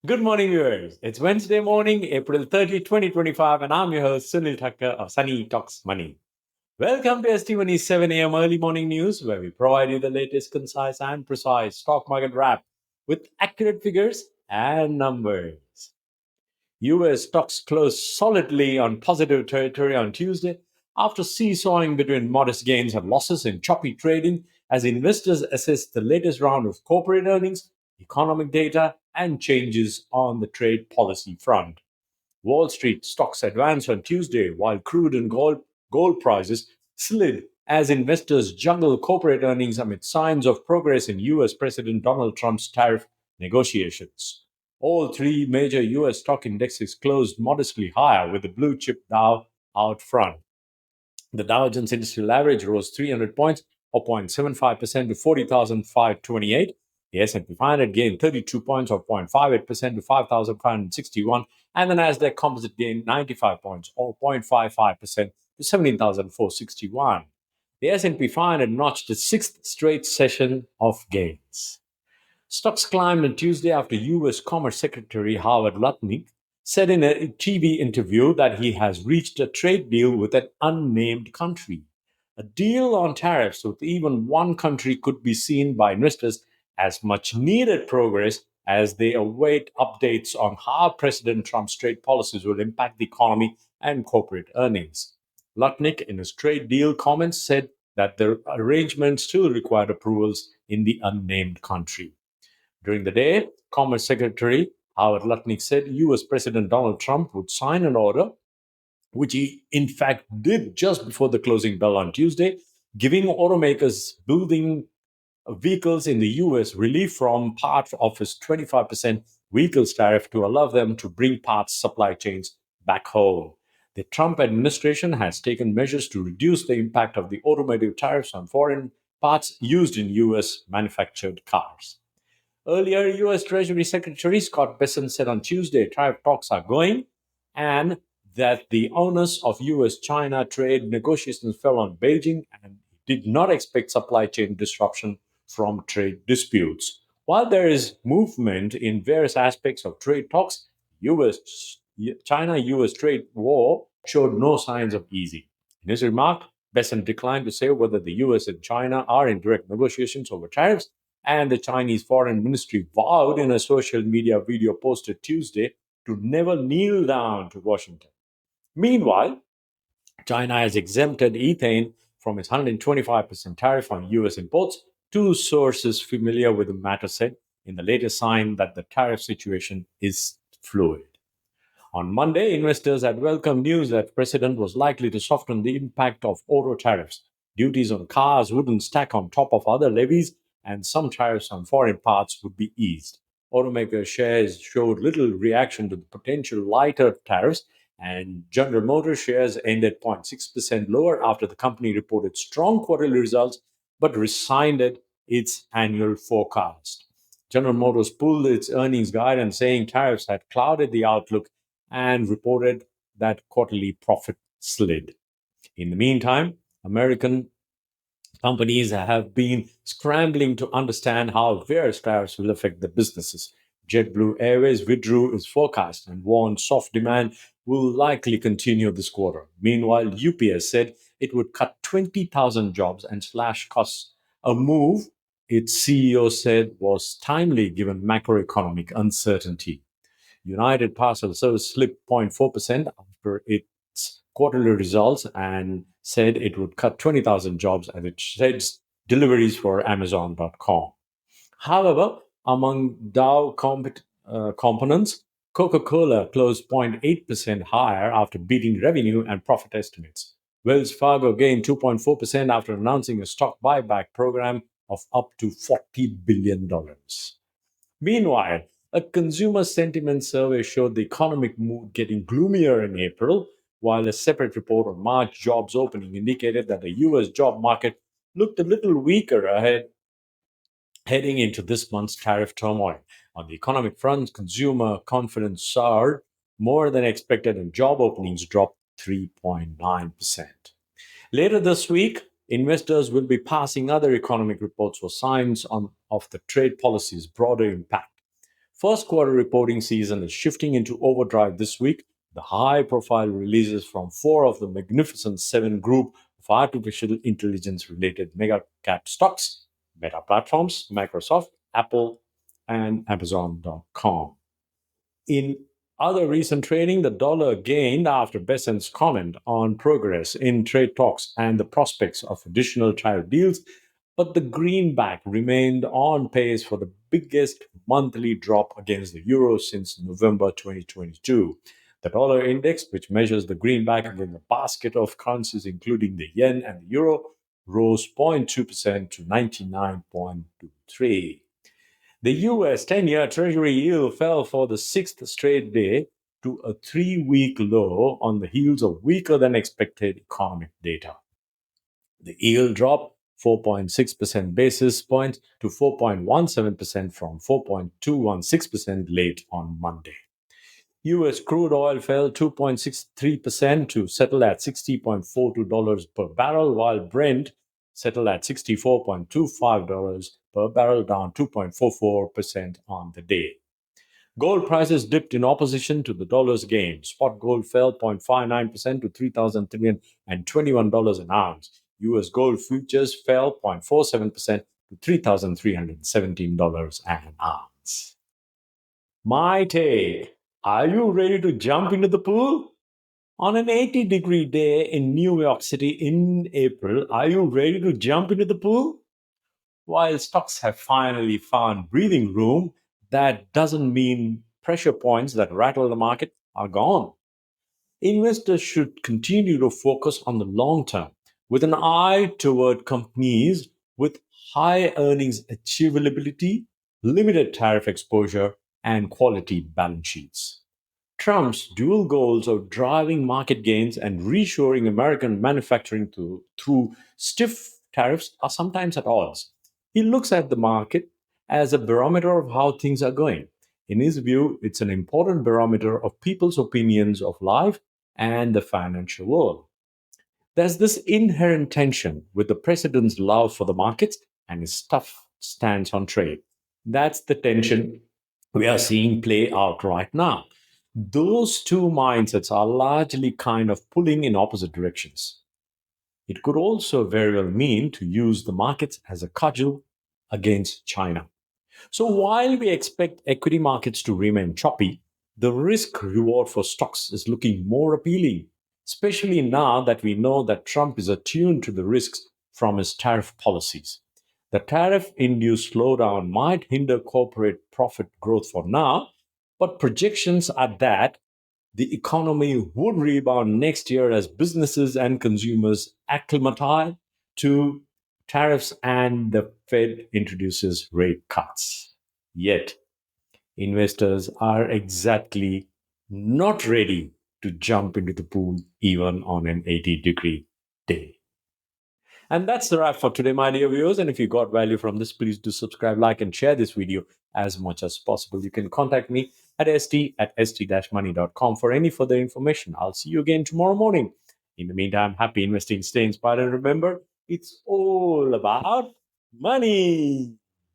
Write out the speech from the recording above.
Good morning, viewers. It's Wednesday morning, April 30, 2025, and I'm your host, Sunil Thakker of Sunny Talks Money. Welcome to ST Money's 7 a.m. early morning news, where we provide you the latest, concise, and precise stock market wrap with accurate figures and numbers. US stocks closed solidly on positive territory on Tuesday after seesawing between modest gains and losses in choppy trading as investors assess the latest round of corporate earnings, economic data, and changes on the trade policy front. Wall Street stocks advanced on Tuesday while crude and gold prices slid as investors juggle corporate earnings amid signs of progress in US President Donald Trump's tariff negotiations. All three major US stock indexes closed modestly higher, with the blue chip Dow out front. The Dow Jones Industrial Average rose 300 points, or 0.75% to 40,528. The S&P 500 gained 32 points, or 0.58% to 5,561. And the Nasdaq Composite gained 95 points, or 0.55% to 17,461. The S&P 500 notched its sixth straight session of gains. Stocks climbed on Tuesday after U.S. Commerce Secretary Howard Lutnick said in a TV interview that he has reached a trade deal with an unnamed country. A deal on tariffs with even one country could be seen by investors as much needed progress as they await updates on how President Trump's trade policies will impact the economy and corporate earnings. Lutnick, in his trade deal comments, said that the arrangement still required approvals in the unnamed country. During the day, Commerce Secretary Howard Lutnick said US President Donald Trump would sign an order, which he in fact did just before the closing bell on Tuesday, giving automakers building vehicles in the US relief from part of his 25% vehicles tariff to allow them to bring parts supply chains back home. The Trump administration has taken measures to reduce the impact of the automotive tariffs on foreign parts used in US manufactured cars. Earlier, U.S. Treasury Secretary Scott Bessent said on Tuesday tariff talks are going and that the onus of U.S. China trade negotiations fell on Beijing and did not expect supply chain disruption from trade disputes. While there is movement in various aspects of trade talks, U.S. China US trade war showed no signs of easing. In his remark, Bessent declined to say whether the US and China are in direct negotiations over tariffs, and the Chinese Foreign Ministry vowed in a social media video posted Tuesday to never kneel down to Washington. Meanwhile, China has exempted ethane from its 125% tariff on US imports. Two sources familiar with the matter said in the latest sign that the tariff situation is fluid. On Monday, investors had welcomed news that the president was likely to soften the impact of auto tariffs. Duties on cars wouldn't stack on top of other levies, and some tariffs on foreign parts would be eased. Automaker shares showed little reaction to the potential lighter tariffs, and General Motors shares ended 0.6% lower after the company reported strong quarterly results but rescinded its annual forecast. General Motors pulled its earnings guidance, saying tariffs had clouded the outlook and reported that quarterly profit slid. In the meantime, American companies have been scrambling to understand how various tariffs will affect their businesses. JetBlue Airways withdrew its forecast and warned soft demand will likely continue this quarter. Meanwhile, UPS said it would cut 20,000 jobs and slash costs, a move its CEO said was timely given macroeconomic uncertainty. United Parcel Service slipped 0.4% after its quarterly results and said it would cut 20,000 jobs as it sheds deliveries for Amazon.com. However, among Dow components, Coca-Cola closed 0.8% higher after beating revenue and profit estimates. Wells Fargo gained 2.4% after announcing a stock buyback program of up to $40 billion. Meanwhile, a consumer sentiment survey showed the economic mood getting gloomier in April, while a separate report on March jobs opening indicated that the US job market looked a little weaker heading into this month's tariff turmoil. On the economic front, consumer confidence soared more than expected and job openings dropped 3.9%. Later this week, investors will be passing other economic reports for signs of the trade policy's broader impact. First quarter reporting season is shifting into overdrive this week. The high profile releases from four of the Magnificent Seven group of artificial intelligence related mega cap stocks: Meta Platforms, Microsoft, Apple, and Amazon.com. In other recent trading, the dollar gained after Besant's comment on progress in trade talks and the prospects of additional tariff deals, but the greenback remained on pace for the biggest monthly drop against the euro since November 2022. The dollar index, which measures the greenback against a basket of currencies including the yen and the euro, rose 0.2% to 99.23. The US 10-year Treasury yield fell for the sixth straight day to a 3-week low on the heels of weaker than expected economic data. The yield dropped 4.6% basis points to 4.17% from 4.216% late on Monday. US crude oil fell 2.63% to settle at $60.42 per barrel, while Brent settled at $64.25 per barrel, down 2.44% on the day. Gold prices dipped in opposition to the dollar's gain. Spot gold fell 0.59% to $3,321 an ounce. US gold futures fell 0.47% to $3,317 an ounce. My take: are you ready to jump into the pool? On an 80-degree day in New York City in April, are you ready to jump into the pool? While stocks have finally found breathing room, that doesn't mean pressure points that rattle the market are gone. Investors should continue to focus on the long term with an eye toward companies with high earnings achievability, limited tariff exposure, and quality balance sheets. Trump's dual goals of driving market gains and reshoring American manufacturing through stiff tariffs are sometimes at odds. He looks at the market as a barometer of how things are going. In his view, it's an important barometer of people's opinions of life and the financial world. There's this inherent tension with the president's love for the markets and his tough stance on trade. That's the tension we are seeing play out right now. Those two mindsets are largely kind of pulling in opposite directions. It could also very well mean to use the markets as a cudgel against China. So while we expect equity markets to remain choppy, the risk reward for stocks is looking more appealing, especially now that we know that Trump is attuned to the risks from his tariff policies. The tariff induced slowdown might hinder corporate profit growth for now, but projections are that the economy would rebound next year as businesses and consumers acclimatize to tariffs and the Fed introduces rate cuts. Yet, investors are exactly not ready to jump into the pool even on an 80-degree day. And that's the wrap for today, my dear viewers. And if you got value from this, please do subscribe, like, and share this video as much as possible. You can contact me at st@st-money.com for any further information. I'll see you again tomorrow morning. In the meantime, happy investing, stay inspired, and remember, it's all about money.